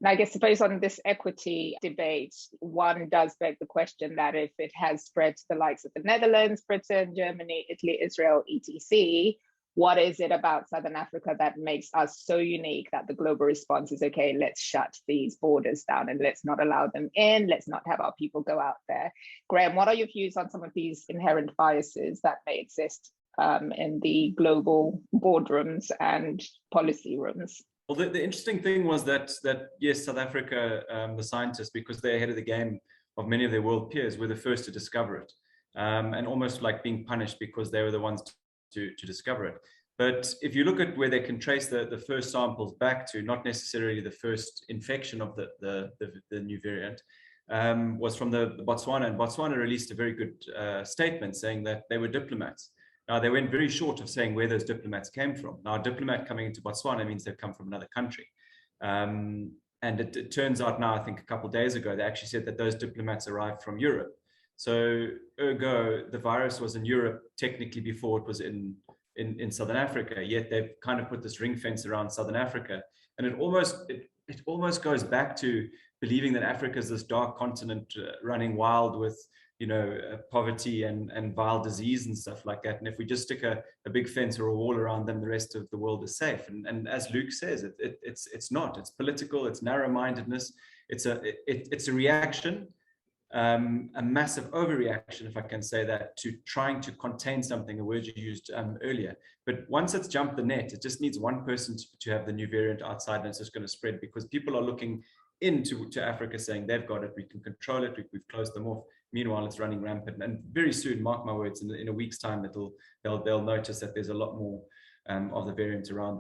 And I suppose on this equity debate, one does beg the question that if it has spread to the likes of the Netherlands, Britain, Germany, Italy, Israel, etc., what is it about Southern Africa that makes us so unique that the global response is, okay, let's shut these borders down and let's not allow them in, let's not have our people go out there? Graham, what are your views on some of these inherent biases that may exist in the global boardrooms and policy rooms? Well, the interesting thing was that yes, South Africa, the scientists, because they're ahead of the game of many of their world peers, were the first to discover it, and almost like being punished because they were the ones to discover it. But if you look at where they can trace the first samples back to, not necessarily the first infection of the new variant, was from the Botswana, and Botswana released a very good statement saying that they were diplomats. Now, they went very short of saying where those diplomats came from. Now, a diplomat coming into Botswana means they've come from another country. And it turns out now, I think a couple of days ago, they actually said that those diplomats arrived from Europe. So, ergo, the virus was in Europe technically before it was in Southern Africa, yet they've kind of put this ring fence around Southern Africa. And it almost goes back to believing that Africa is this dark continent running wild with poverty and vile disease and stuff like that. And if we just stick a big fence or a wall around them, the rest of the world is safe. And as Luke says, it's not. It's political. It's narrow-mindedness. It's a reaction, a massive overreaction, if I can say that, to trying to contain something, a word you used earlier. But once it's jumped the net, it just needs one person to have the new variant outside, and it's just going to spread because people are looking into Africa saying they've got it, we can control it, we've closed them off. Meanwhile, it's running rampant, and very soon, mark my words, in a week's time, they'll notice that there's a lot more of the variant around